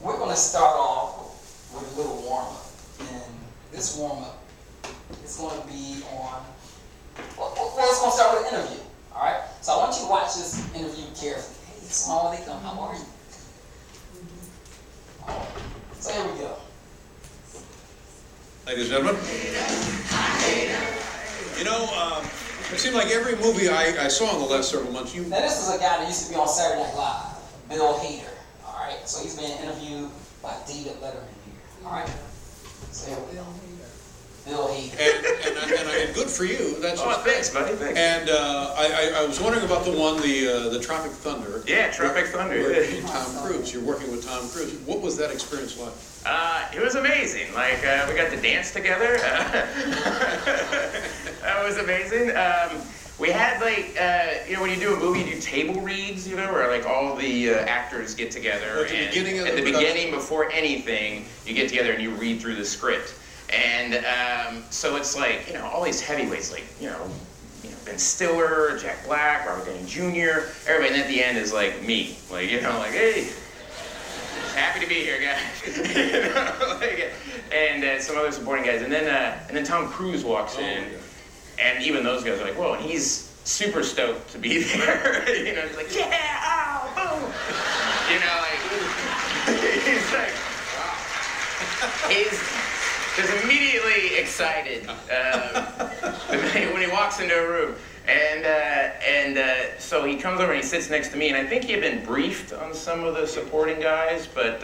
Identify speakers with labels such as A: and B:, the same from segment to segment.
A: we're going to start off with a little warm-up. And this warm-up is going to be on, well, it's going to start with an interview. All right? So I want you to watch this interview carefully. Hey, Assalamu alaikum, how are you? All right. So here we go.
B: Ladies and gentlemen, you know, it seemed like every movie I saw in the last several months,
A: Now this is a guy that used to be on Saturday Night Live, Bill Hader. All right, so he's being interviewed by David Letterman here. All right, so here we go. Bill Hader.
B: And good for you. That's
C: thanks, buddy. Thanks.
B: And I was wondering about the one, the Tropic Thunder.
C: Yeah, Tropic Thunder.
B: Tom Cruise. You're working with Tom Cruise. What was that experience like?
C: It was amazing. Like, we got to dance together. That was amazing. We had, like, you know, when you do a movie, you do table reads, you know, where, like, all the actors get together.
B: At the beginning of the
C: beginning, before anything, you get together and you read through the script. And so it's like, you know, all these heavyweights, like, you know, Ben Stiller, Jack Black, Robert Downey Jr., everybody, and at the end is, like, me. Like, you know, like, hey. Happy to be here, guys. You know, like, and some other supporting guys, and then Tom Cruise walks in, and even those guys are like, whoa, and he's super stoked to be there. You know, he's like, yeah, oh, boom. You know, like he's like, wow. He's just immediately excited when he walks into a room. And so he comes over and he sits next to me, and I think he had been briefed on some of the supporting guys, but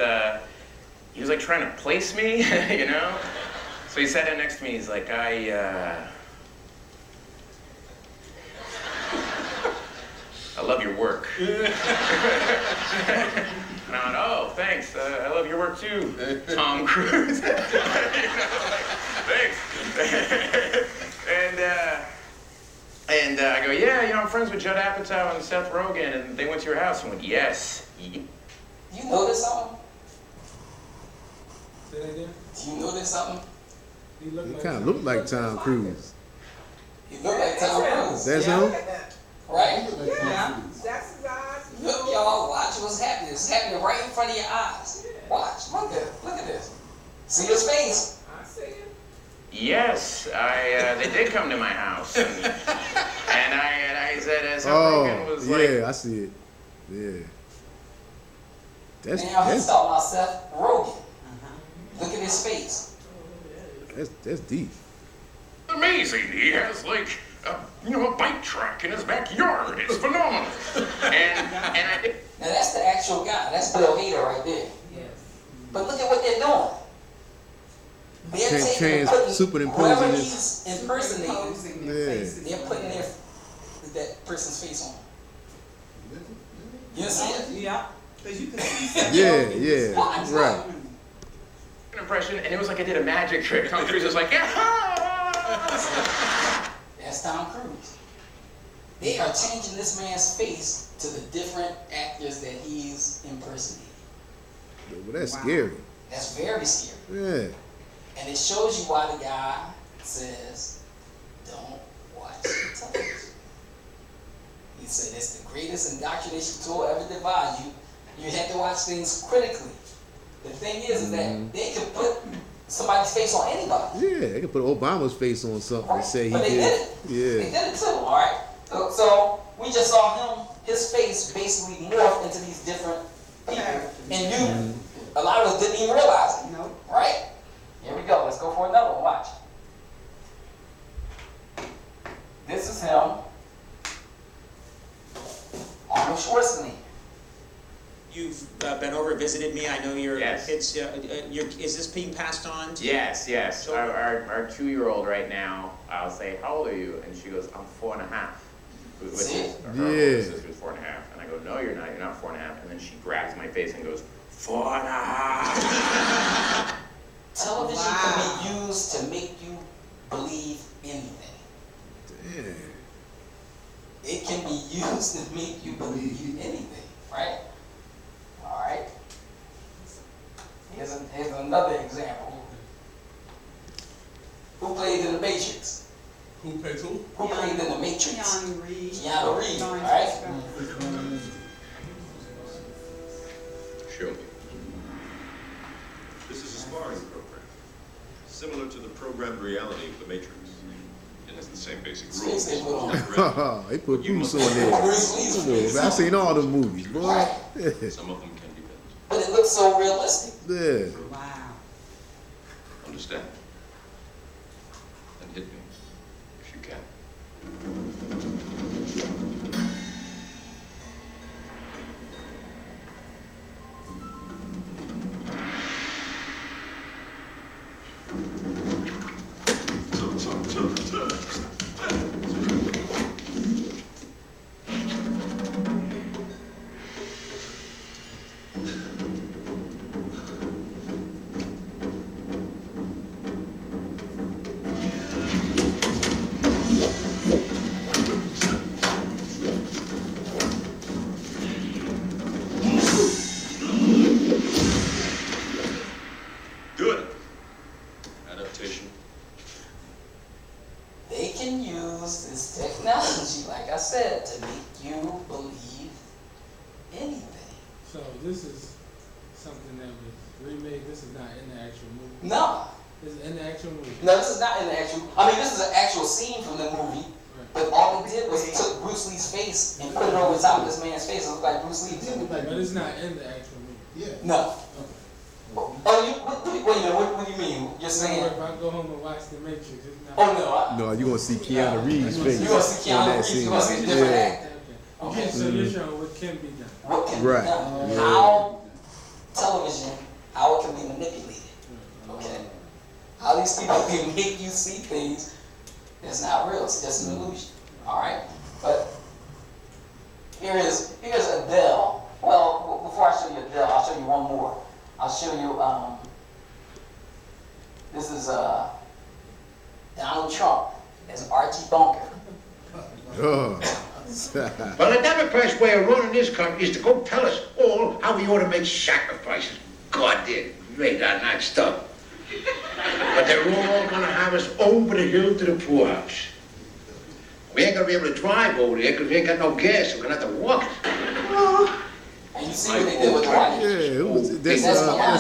C: he was like trying to place me, you know? So he sat down next to me, he's like, I love your work. And I went, oh, thanks, I love your work too, Tom Cruise. You know, like, thanks. And I go, yeah, you know, I'm friends with Judd Apatow and Seth Rogen, and they went to your house. And went, yes.
A: You notice something?
D: Say that again?
A: Do you notice something?
D: He
E: kind of looked like Tom Cruise.
A: He looked like Tom Cruise.
E: That's him?
A: Right?
F: Yeah, that's his eyes.
A: Look, y'all, watch what's happening. It's happening right in front of your eyes. Watch. Look at this. See his face?
F: I see it.
C: Yes, they did come to my house, and I said, as Rogen was like,
E: yeah, I see it. Yeah.
A: Now he's talking about Seth Rogen. Look at his face.
E: That's deep.
C: Amazing. He has like a bike track in his backyard. It's phenomenal. And I did.
A: Now that's the actual guy. That's Bill Hader right there.
F: Yes.
A: But look at what they're doing. They're taking
E: superimposing
A: he's impersonating.
E: Yeah.
A: They're putting that person's face on. You see it?
F: Yeah. Because you can see
E: Yeah, right.
C: An impression, and it was like I did a magic trick. Tom Cruise was like, yeah.
A: That's Tom Cruise. They are changing this man's face to the different actors that he's impersonating.
E: Well, that's scary.
A: That's very scary.
E: Yeah.
A: And it shows you why the guy says, don't watch television. He said it's the greatest indoctrination tool ever devised. You have to watch things critically. The thing is that they can put somebody's face on anybody.
E: Yeah, they could put Obama's face on something and say he
A: but they did it.
E: Yeah.
A: They did it too, all right? So we just saw his face basically morph into these different people. And a lot of us didn't even realize it.
F: No.
A: Right? Here we go. Let's go for another one. Watch. This is him. Arnold Schwarzenegger.
G: You've been over, visited me. I know you're.
C: Yes.
G: Is this being passed on to you?
C: Yes. So our 2-year-old right now, I'll say, how old are you? And she goes, I'm 4.5. Which is her sister's 4.5. And I go, no, you're not. You're not 4.5. And then she grabs my face and goes, 4.5.
A: Television can be used to make you believe anything.
E: Damn.
A: It can be used to make you believe anything, right? All right. Here's another example. Who played in The Matrix?
D: Who plays who?
A: Who played in The Matrix?
F: Keanu Reeves.
A: Keanu Reeves, all right?
B: Show me.
H: party program, similar to the programmed reality of the Matrix. It has the same basic rules.
A: They put on.
E: They put Bruce on there.
A: Bruce Lee's
E: Come on, man. I seen all the movies, boy. Yeah.
H: Some of them can be built.
A: But it looks so realistic.
E: Yeah.
F: Wow.
H: Understand? And hit me, if you can. Good. Adaptation.
A: They can use this technology, like I said, to make you believe anything.
D: So this is something that was remade. This is not in the actual movie.
A: No,
D: This is in the actual movie.
A: no, this is not in the actual. I mean, this is an actual scene from the movie.
D: Right.
A: But all they did was took Bruce Lee's face and put it over top of this man's face. It looked like Bruce Lee too.
D: But it's not in the actual movie.
E: Yeah.
A: No.
D: Okay.
A: Oh, wait a minute. What do you mean? You're saying?
D: If I go home and watch The Matrix, it's not.
A: Oh no.
E: No, you're gonna see Keanu Reeves' face.
A: You gonna see
E: in
A: Keanu
E: that
A: Reeves?
E: scene.
A: You gonna see a different
E: Yeah.
A: actor?
D: Okay.
A: Okay.
D: So you're showing what can be done.
A: What can
E: Right.
A: be done?
E: Yeah.
A: How television, how it can be manipulated. Okay. How these people can make you see things that's not real. It's just an illusion. All right. But here's Adele. Well, before I show you Adele, I'll show you one more. I'll show you. This is Donald Trump as Archie Bunker.
E: Oh.
I: Well, the Democrats' way of running this country is to go tell us all how we ought to make sacrifices. God did great on that stuff. But they're all gonna have us over the hill to the poorhouse. We ain't gonna be able to drive over there because we ain't got no gas. We're gonna have to walk.
A: And you see what they did with the white.
E: Yeah, it was, that's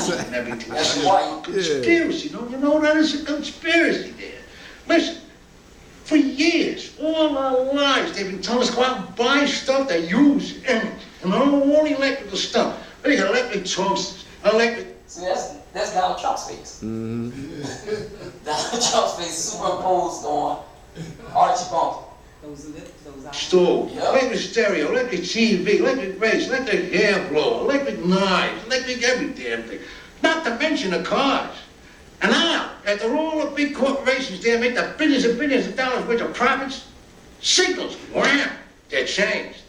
I: And everything.
A: That's white.
I: Conspiracy, don't you know that is a conspiracy there? Listen, for years, all our lives, they've been telling us to go out and buy stuff they use, and all electrical stuff. They got electric toasters, electric.
A: See, that's Donald Trump's face. Donald Trump's face superimposed on Archie Bunker.
F: Those lips, those eyes.
I: Stove,
A: Yep.
I: electric stereo, electric TV, electric race, electric hair blower, electric knives, electric every damn thing. Not to mention the cars. And now, after all the big corporations there make the billions and billions of dollars worth of profits, signals, wham, they're changed.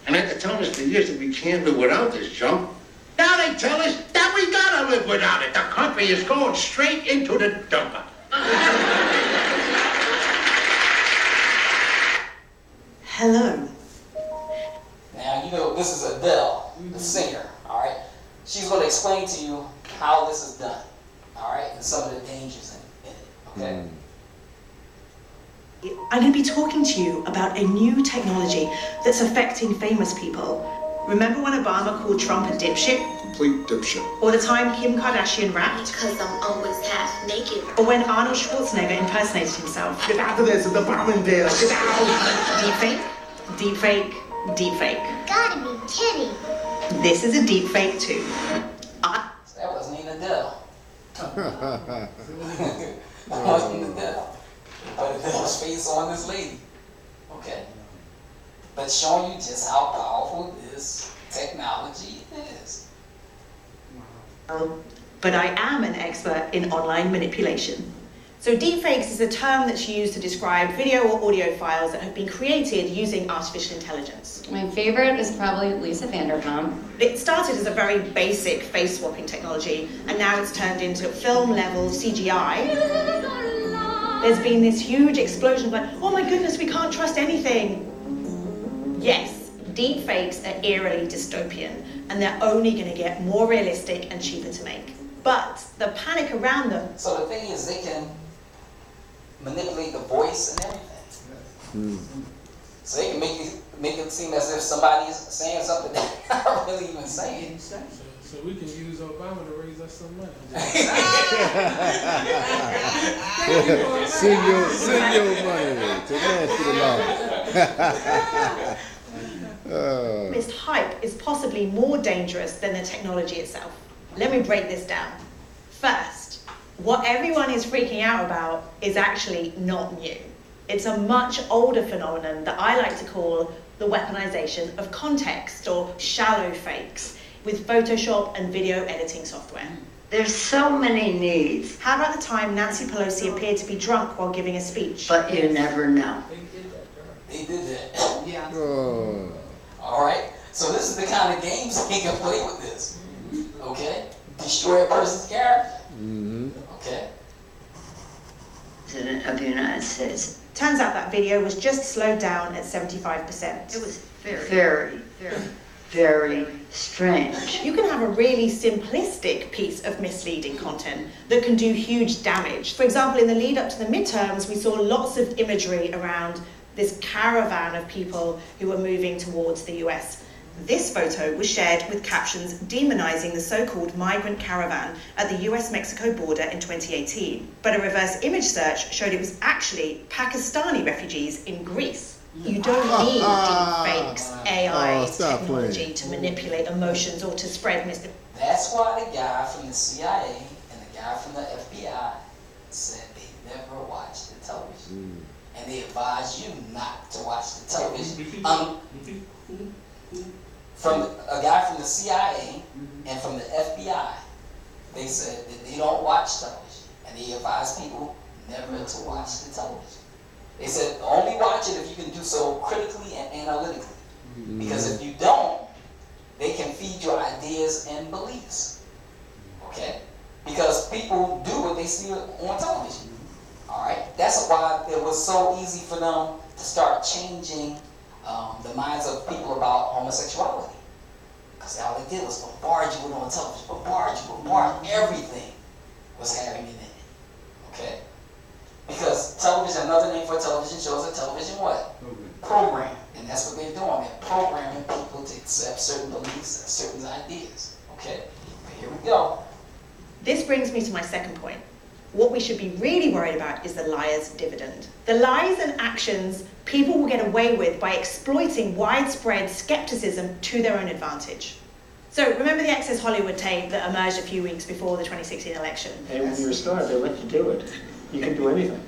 I: And after telling us for years that we can't live without this junk, now they tell us that we gotta live without it. The country is going straight into the dumper.
J: Hello.
A: Now, you know, this is Adele, the singer, all right? She's going to explain to you how this is done, all right? And some of the dangers in it, okay?
J: I'm going to be talking to you about a new technology that's affecting famous people. Remember when Obama called Trump a dipshit?
B: Complete dipshit.
J: Or the time Kim Kardashian rapped?
K: Because I'm always half naked.
J: Or when Arnold Schwarzenegger impersonated himself?
I: Get out of this, the bomb in there, get out!
J: Deepfake, deepfake, deepfake.
K: Gotta be kidding.
J: This is a deepfake too.
A: So that wasn't even Adele. That wasn't Adele. But Adele's face on this lady, okay? But showing you just how powerful this technology is.
J: But I am an expert in online manipulation. So deepfakes is a term that's used to describe video or audio files that have been created using artificial intelligence.
L: My favorite is probably Lisa Vanderpump.
J: It started as a very basic face swapping technology, and now it's turned into film level CGI. There's been this huge explosion of like, oh my goodness, we can't trust anything. Yes, deepfakes are eerily dystopian, and they're only going to get more realistic and cheaper to make. But the panic around them.
A: So the thing is, they can manipulate the voice and everything. So they can make it seem as if somebody is saying something that they're not really even saying.
D: So So we can use Obama to raise us some money.
E: Send your money to National Law.
J: This hype is possibly more dangerous than the technology itself. Let me break this down. First, what everyone is freaking out about is actually not new. It's a much older phenomenon that I like to call the weaponization of context, or shallow fakes, with Photoshop and video editing software.
M: There's so many needs.
J: How about the time Nancy Pelosi appeared to be drunk while giving a speech?
M: But you never know.
A: They did that.
F: Yeah.
A: All right. So this is the kind of games they can play with this. Okay. Destroy a person's character. Okay.
M: President of the United States.
J: Turns out that video was just slowed down at 75%.
M: It was very strange.
J: You can have a really simplistic piece of misleading content that can do huge damage. For example, in the lead up to the midterms, we saw lots of imagery around this caravan of people who were moving towards the US. This photo was shared with captions demonizing the so-called migrant caravan at the US-Mexico border in 2018. But a reverse image search showed it was actually Pakistani refugees in Greece. You don't need deep fakes, AI technology to manipulate emotions or to spread misinformation.
A: That's why the guy from the CIA and the guy from the FBI said they never watched the television. And they advise you not to watch the television. From a guy from the CIA and from the FBI, they said that they don't watch television. And they advise people never to watch the television. They said only watch it if you can do so critically and analytically. Because if you don't, they can feed your ideas and beliefs. Okay? Because people do what they see on television. Alright? That's why it was so easy for them to start changing the minds of people about homosexuality. Because all they did was bombard you with on television, bombard everything was having it in it. Okay? Because television, another name for television shows a television what? Program. And that's what they're doing. They're programming people to accept certain beliefs and certain ideas. Okay? But here we go.
J: This brings me to my second point. What we should be really worried about is the liar's dividend. The lies and actions people will get away with by exploiting widespread skepticism to their own advantage. So remember the Access Hollywood tape that emerged a few weeks before the 2016 election?
N: Hey, when you're a star, they let you do it. You can do anything.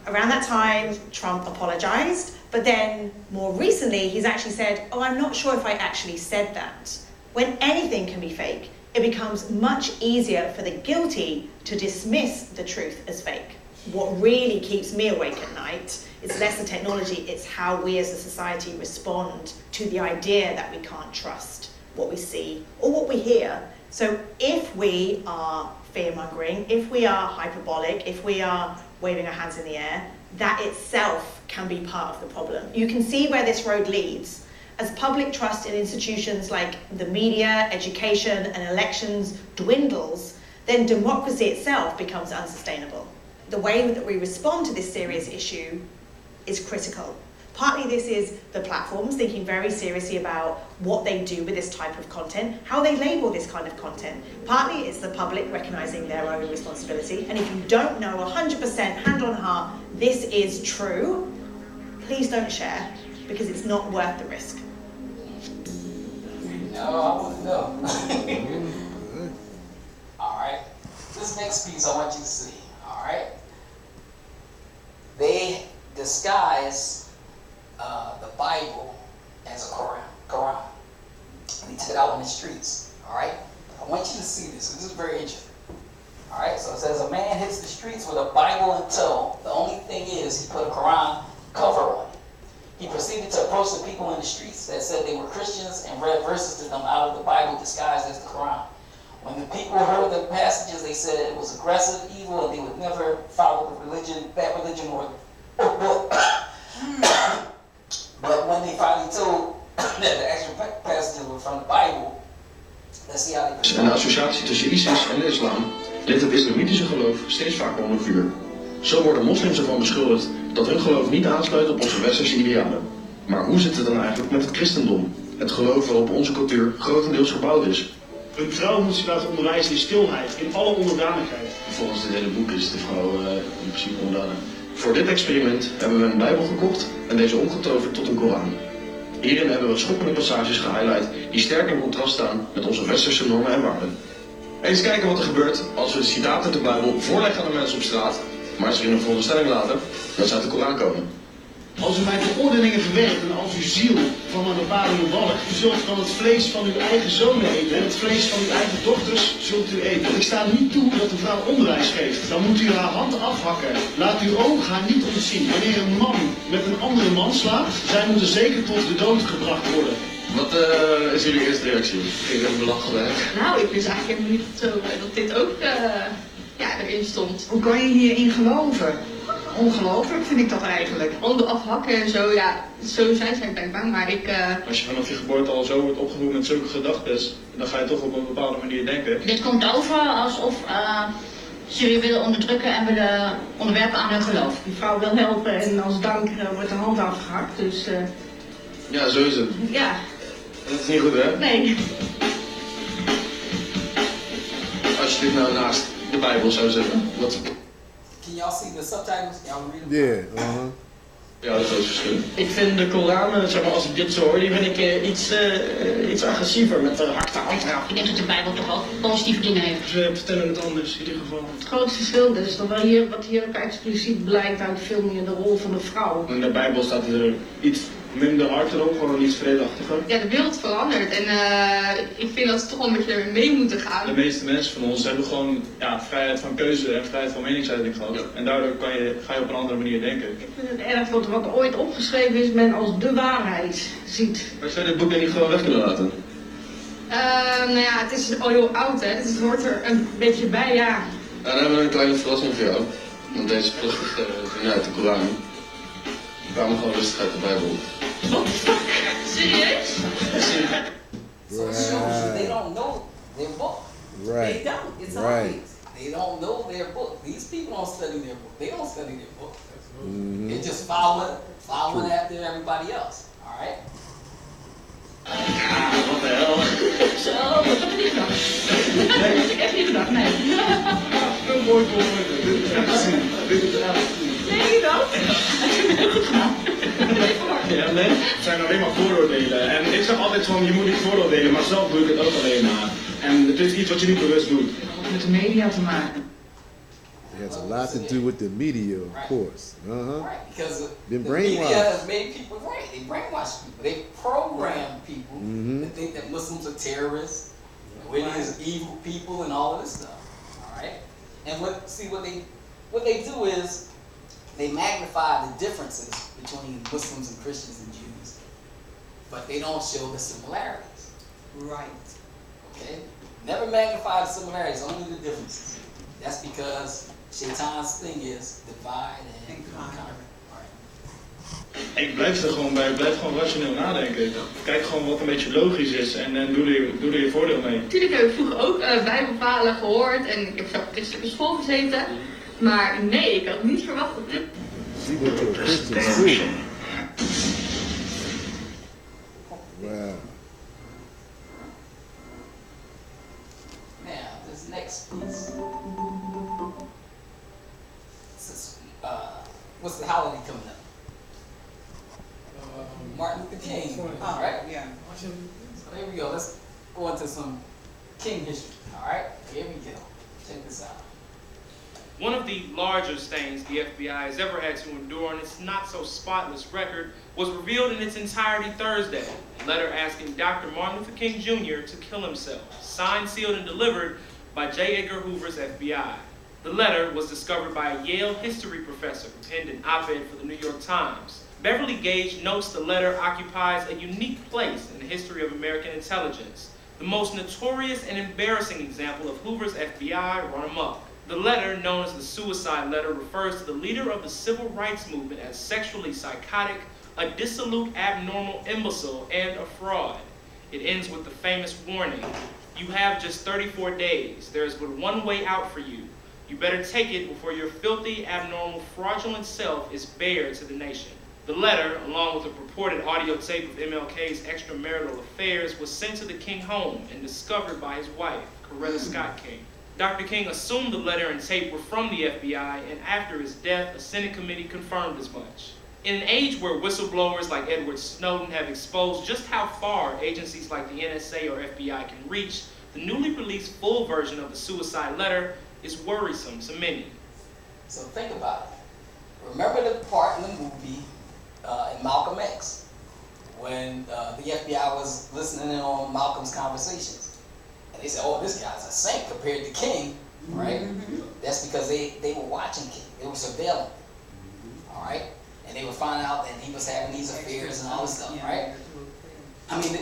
J: Around that time, Trump apologized, but then more recently, he's actually said, oh, I'm not sure if I actually said that. When anything can be fake, it becomes much easier for the guilty to dismiss the truth as fake. What really keeps me awake at night is less the technology, it's how we as a society respond to the idea that we can't trust what we see or what we hear. So if we are fear-mongering, if we are hyperbolic, if we are waving our hands in the air, that itself can be part of the problem. You can see where this road leads. As public trust in institutions like the media, education, and elections dwindles, then democracy itself becomes unsustainable. The way that we respond to this serious issue is critical. Partly this is the platforms thinking very seriously about what they do with this type of content, how they label this kind of content. Partly it's the public recognizing their own responsibility. And if you don't know 100% hand on heart, this is true, please don't share, because it's not worth the risk.
A: No, I wouldn't know. Alright. This next piece I want you to see. Alright. They disguise the Bible as a Quran. And they took it out on the streets. Alright? I want you to see this. This is very interesting. Alright, so it says a man hits the streets with a Bible in tow. The only thing is he put a Quran cover on it. He proceeded to approach the people in the streets that said they were Christians and read verses to them out of the Bible disguised as the Quran. When the people heard the passages, they said it was aggressive, evil, and they would never follow the religion, that religion or book. But when they finally told that the actual passages were from the Bible, let's see how they...
O: En de associatie tussen ISIS en de islam ligt het islamitische geloof steeds vaker onder vuur. Zo worden moslims ervan beschuldigd dat hun geloof niet aansluit op onze westerse idealen. Maar hoe zit het dan eigenlijk met het christendom? Het geloof waarop onze cultuur grotendeels gebouwd is.
N: Een vrouw moet zich laten onderwijzen in stilheid, in alle onderdanigheid.
O: Volgens dit hele boek is de vrouw in principe onderdanig. Voor dit experiment hebben we een Bijbel gekocht en deze omgetoverd tot een Koran. Hierin hebben we schokkende passages gehighlight die sterk in contrast staan met onze westerse normen en waarden. Eens kijken wat er gebeurt als we de citaten uit de Bijbel voorleggen aan de mensen op straat, maar ze in een veronderstelling laten dat ze uit de Koran komen.
N: Als u mijn veroordelingen verwerpt en als uw ziel van een bepalende walgt, u zult van het vlees van uw eigen zonen eten en het vlees van uw eigen dochters zult u eten. Ik sta niet toe dat een vrouw onderwijs geeft. Dan moet u haar hand afhakken. Laat uw oog haar niet ontzien. Wanneer een man met een andere man slaat, zij moeten zeker tot de dood gebracht worden.
O: Wat is jullie eerste reactie? Ik ben belachelijk.
P: Nou, ik wist eigenlijk helemaal niet dat dit ook erin stond.
F: Hoe kan je hierin geloven? Ongelooflijk vind ik dat eigenlijk.
P: Handen afhakken en zo, ja, zo zijn zij blijkbaar, maar ik...
N: Als je vanaf je geboorte al zo wordt opgevoed met zulke gedachten, dan ga je toch op een bepaalde manier denken.
Q: Dit komt over alsof ze je willen onderdrukken en willen onderwerpen aan hun geloof.
F: Die vrouw wil helpen en als dank wordt de hand afgehakt, dus...
O: Ja, zo is het.
F: Ja.
O: Dat is niet goed, hè?
F: Nee.
O: Als je dit nou naast de Bijbel zou zetten, wat...
A: Can y'all see the subtitles? Y'all read them?
E: Yeah,
O: Ja, dat is het verschil.
N: Ik vind de Koran, zeg maar, als ik dit zo hoor, die vind ik iets agressiever met de harte hand.
Q: Ik denk dat de Bijbel toch ook positieve dingen heeft.
N: Ze vertellen het anders in ieder geval.
F: Het grote verschil dus, dan wel hier, wat hier ook expliciet blijkt uit veel meer de rol van de vrouw.
N: In de Bijbel staat er iets minder hard erop, gewoon iets vredeachtiger.
P: Ja, de wereld verandert en ik vind dat ze toch wel een beetje mee moeten gaan.
N: De meeste mensen van ons hebben gewoon vrijheid van keuze en vrijheid van meningsuiting gehad. Ja. En daardoor ga je op een andere manier denken.
F: Ik vind het erg dat wat ooit opgeschreven is, men als de waarheid ziet.
O: Maar zou je dit boek dan niet gewoon weg kunnen laten?
P: Nou ja, het is al heel oud hè, dus het hoort er een beetje bij, ja.
O: Nou, dan hebben we een kleine verrassing voor jou. Want deze prachtige dingen uit de Koran kwamen gewoon rustig uit de Bijbel.
P: What the fuck? Serieus?
A: So it shows you they don't know their book.
E: Right.
A: They don't. It's
E: Right.
A: obvious. They don't know their book. These people don't study their book. They don't study their book.
E: Mm-hmm.
A: They just following after everybody else. All right.
N: Wat de hel?
Q: Zo, dat heb ik niet gedacht. Dat heb ik echt niet gedacht, nee.
N: Een mooi compliment. Dit is echt zien. Dit is echt zien.
F: Nee, je dat?
N: Ja, nee, het zijn alleen maar vooroordelen. En ik zeg altijd van, je moet niet vooroordelen, maar zelf doe ik het ook alleen maar. En het is iets wat je niet bewust doet.
F: Met de media te maken.
E: It has a lot to do with the media, of course.
A: Right. Because
E: Been
A: the
E: brainwashed.
A: media has made people right. They brainwash people. They program people to think that Muslims are terrorists, we're these evil people, and all of this stuff. All right. And what they do is they magnify the differences between Muslims and Christians and Jews, but they don't show the similarities.
F: Right.
A: Okay? Never magnify the similarities, only the differences. That's because Shaitan's thing is divide and conquer.
N: Ik blijf er gewoon bij, blijf gewoon rationeel nadenken. Kijk gewoon wat een beetje logisch is en doe er je voordeel mee.
P: Natuurlijk heb ik vroeger ook bijbelverhalen gehoord en ik heb zelf op christelijke school gezeten. Maar nee, ik had niet verwacht dat dit...
E: She went to a Christian school. Wow.
A: Now, this next piece. This is, what's the holiday coming up? Martin Luther King, right?
F: Yeah.
A: So here we go. Let's go into some King history. All right, here we go. Check this out.
R: One of the larger stains the FBI has ever had to endure on its not-so-spotless record was revealed in its entirety Thursday. A letter asking Dr. Martin Luther King Jr. to kill himself, signed, sealed, and delivered by J. Edgar Hoover's FBI. The letter was discovered by a Yale history professor who penned an op-ed for the New York Times. Beverly Gage notes the letter occupies a unique place in the history of American intelligence, the most notorious and embarrassing example of Hoover's FBI run amok. The letter, known as the suicide letter, refers to the leader of the civil rights movement as sexually psychotic, a dissolute, abnormal imbecile, and a fraud. It ends with the famous warning, "You have just 34 days. There is but one way out for you. You better take it before your filthy, abnormal, fraudulent self is bared to the nation." The letter, along with a purported audio tape of MLK's extramarital affairs, was sent to the King home and discovered by his wife, Coretta Scott King. Dr. King assumed the letter and tape were from the FBI, and after his death, a Senate committee confirmed as much. In an age where whistleblowers like Edward Snowden have exposed just how far agencies like the NSA or FBI can reach, the newly released full version of the suicide letter is worrisome to many.
A: So think about it. Remember the part in the movie in Malcolm X when the FBI was listening in on Malcolm's conversations. And they said, oh, this guy's a saint compared to King, right? Mm-hmm. That's because they were watching King. They were surveilling, all right? And they would find out that he was having these affairs and all this stuff, right? I mean,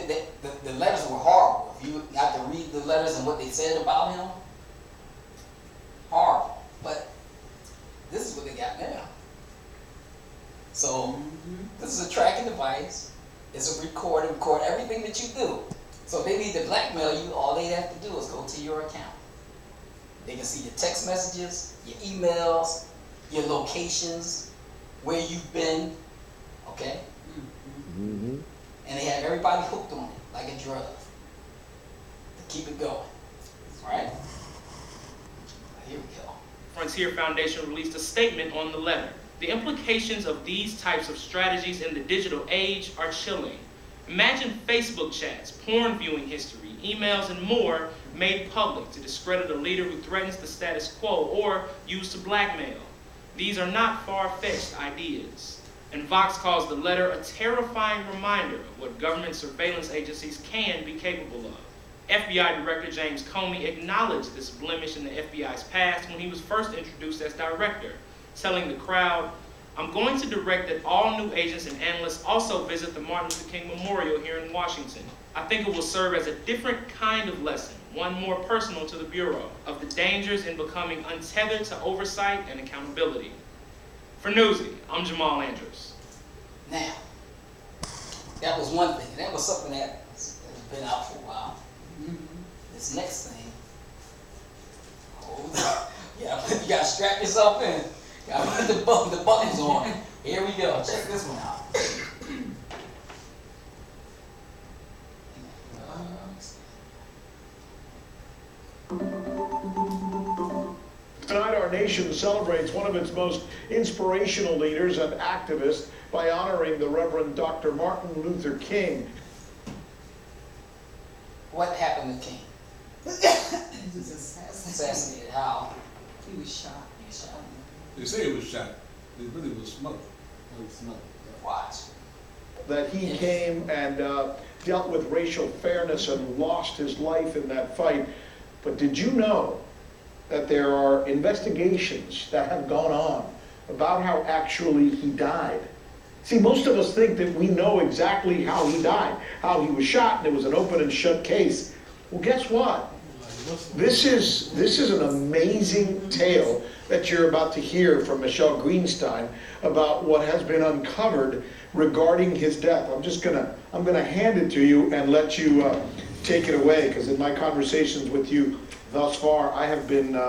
A: the letters were horrible. If you got to read the letters and what they said about him, horrible. But this is what they got now. So this is a tracking device. It's a record everything that you do. So if they need to blackmail you, all they have to do is go to your account. They can see your text messages, your emails, your locations, where you've been, okay? Mm-hmm. And they have everybody hooked on it, like a drug, to keep it going, right? Here we go.
R: Frontier Foundation released a statement on the letter. The implications of these types of strategies in the digital age are chilling. Imagine Facebook chats, porn viewing history, emails, and more made public to discredit a leader who threatens the status quo or used to blackmail. These are not far-fetched ideas. And Vox calls the letter a terrifying reminder of what government surveillance agencies can be capable of. FBI Director James Comey acknowledged this blemish in the FBI's past when he was first introduced as director, telling the crowd, "I'm going to direct that all new agents and analysts also visit the Martin Luther King Memorial here in Washington. I think it will serve as a different kind of lesson, one more personal to the Bureau, of the dangers in becoming untethered to oversight and accountability." For Newsy, I'm Jamal Andrews.
A: Now, that was one thing. That was something that has been out for a while. Mm-hmm. This next thing, hold on. Yeah, you gotta strap yourself in. You gotta put the buttons on. Here we go. Check this one out.
S: Tonight, our nation celebrates one of its most inspirational leaders and activists by honoring the Reverend Dr. Martin Luther King.
A: What happened to King?
T: He was
A: Assassinated. How?
T: He was shot.
A: He was shot.
B: They say he was shot. They really was smothered.
A: Watch.
S: That he came and dealt with racial fairness and lost his life in that fight. But did you know that there are investigations that have gone on about how actually he died? See, most of us think that we know exactly how he died, how he was shot, and it was an open and shut case. Well, guess what? This is an amazing tale that you're about to hear from Michelle Greenstein about what has been uncovered regarding his death. I'm gonna hand it to you and let you take it away, because in my conversations with you thus far, I have been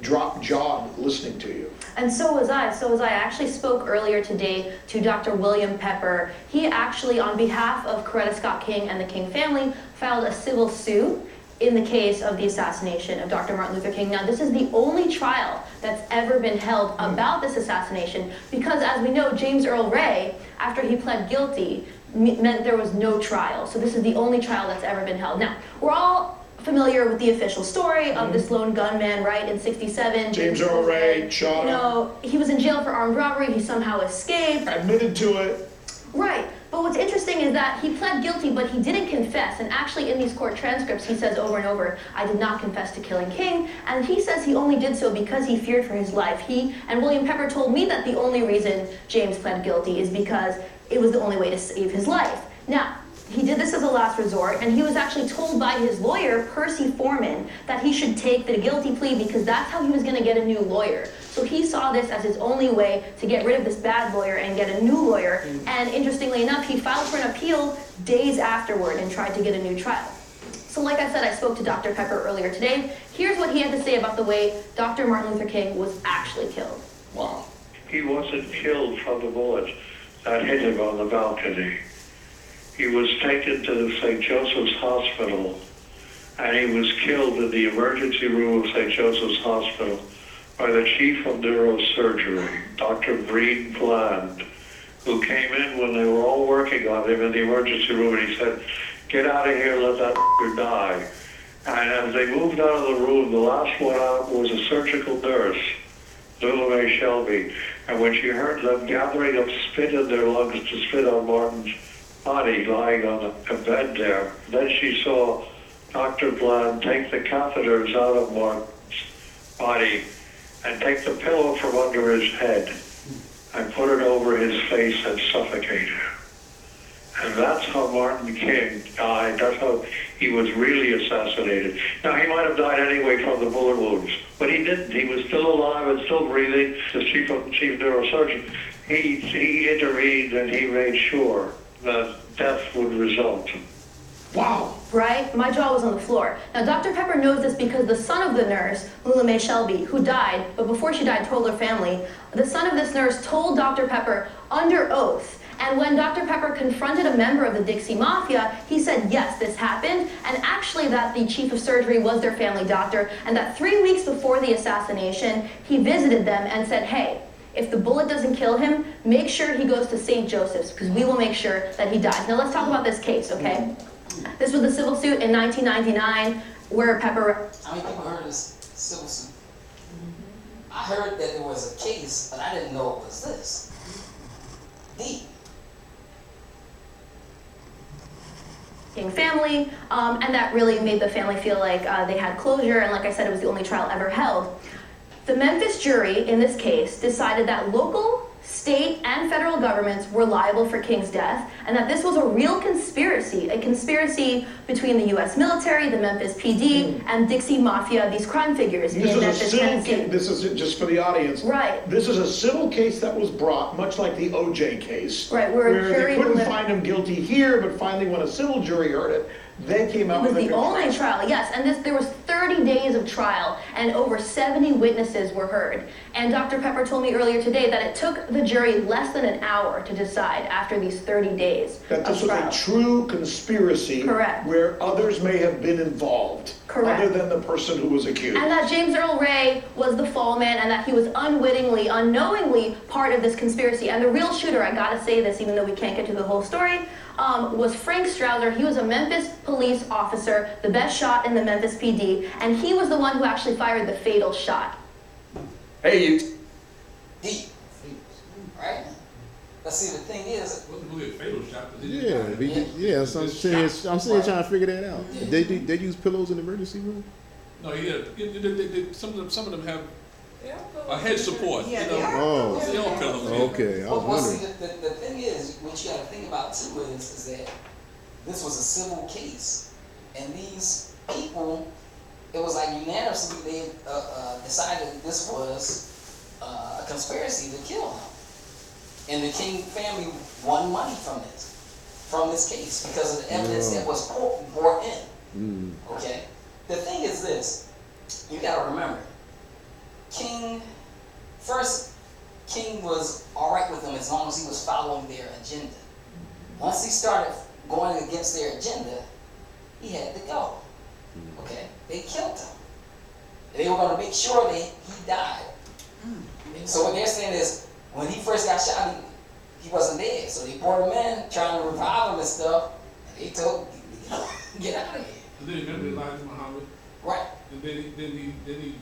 S: drop-jawed listening to you.
U: And so was I. I actually spoke earlier today to Dr. William Pepper. He actually, on behalf of Coretta Scott King and the King family, filed a civil suit in the case of the assassination of Dr. Martin Luther King. Now, this is the only trial that's ever been held about this assassination because, as we know, James Earl Ray, after he pled guilty, meant there was no trial. So this is the only trial that's ever been held. Now, we're all familiar with the official story of this lone gunman, right, in '67.
S: James Earl Ray shot him.
U: You know, he was in jail for armed robbery. He somehow escaped.
S: Admitted to it.
U: Right. But what's interesting is that he pled guilty, but he didn't confess. And actually, in these court transcripts, he says over and over, "I did not confess to killing King." And he says he only did so because he feared for his life. He and William Pepper told me that the only reason James pled guilty is because it was the only way to save his life. Now, he did this as a last resort, and he was actually told by his lawyer, Percy Foreman, that he should take the guilty plea because that's how he was going to get a new lawyer. So he saw this as his only way to get rid of this bad lawyer and get a new lawyer. And interestingly enough, he filed for an appeal days afterward and tried to get a new trial. So like I said, I spoke to Dr. Pepper earlier today. Here's what he had to say about the way Dr. Martin Luther King was actually killed.
A: Wow.
V: He wasn't killed from the bullets.
G: that hit him on the balcony. He was taken to the St. Joseph's Hospital, and he was killed in the emergency room of St. Joseph's Hospital by the chief of neurosurgery, Dr. Breen Bland, who came in when they were all working on him in the emergency room, and he said, "Get out of here, let that die." And as they moved out of the room, the last one out was a surgical nurse, Lula Mae Shelby. And when she heard them gathering up spit in their lungs to spit on Martin's body lying on a bed there, then she saw Dr. Bland take the catheters out of Martin's body and take the pillow from under his head and put it over his face and suffocate him. And that's how Martin King died. That's how he was really assassinated. Now, he might have died anyway from the bullet wounds, but he didn't. He was still alive and still breathing. The chief neurosurgeon, he intervened and he made sure that death would result.
S: Wow.
U: Right? My jaw was on the floor. Now, Dr. Pepper knows this because the son of the nurse, Lula Mae Shelby, who died, but before she died told her family, the son of this nurse told Dr. Pepper under oath. And when Dr. Pepper confronted a member of the Dixie Mafia, he said, yes, this happened, and actually that the chief of surgery was their family doctor, and that 3 weeks before the assassination, he visited them and said, hey, if the bullet doesn't kill him, make sure he goes to St. Joseph's, because we will make sure that he dies. Now let's talk about this case, okay? This was a civil suit in 1999 where Pepper...
A: How many people heard of this civil suit? I heard that there was a case, but I didn't know it was this.
U: family, and that really made the family feel like they had closure, and like I said, it was the only trial ever held. The Memphis jury in this case decided that local, state, and federal governments were liable for King's death, and that this was a real conspiracy, a conspiracy between the U.S. military, the Memphis PD, and Dixie Mafia, these crime figures in Memphis, Tennessee.
S: This is just for the audience.
U: Right.
S: This is a civil case that was brought, much like the O.J. case.
U: Right,
S: where they couldn't find him guilty here, but finally when a civil jury heard it, they came out with a
U: It was the only trial, yes, and there was 30 days of trial, and over 70 witnesses were heard. And Dr. Pepper told me earlier today that it took the jury less than an hour to decide after these 30 days
S: that this was a true conspiracy.
U: Correct.
S: Where others may have been involved.
U: Correct.
S: Other than the person who was accused.
U: And that James Earl Ray was the fall man, and that he was unwittingly, unknowingly part of this conspiracy. And the real shooter, I gotta say this even though we can't get to the whole story, was Frank Strouser. He was a Memphis police officer, the best shot in the Memphis PD, and he was the one who actually fired the fatal shot.
S: Hey, you.
A: Deep. Right? But see, the thing is,
D: it wasn't really a fatal shot.
E: Yeah, so I'm sitting trying to figure that out. They use pillows in the emergency room?
D: No, yeah. Some of them have a head support.
A: Yeah,
D: you know?
E: Oh.
D: They all pillows.
E: Okay, I was
A: well,
E: wondering.
A: see, the thing is, what you got to think about too is that this was a civil case, and these people, it was like unanimously they decided that this was a conspiracy to kill him, and the King family won money from this case because of the evidence that was brought in. Okay, the thing is this: you got to remember, King was all right with them as long as he was following their agenda. Once he started going against their agenda, he had to go. Okay? They killed him. They were going to make sure that he died. So what they're saying is, when he first got shot, he wasn't dead. So they brought him in, trying to revive him and stuff, and they told him, get out of here.
D: And then remember Elijah Muhammad?
A: Right.
D: And then he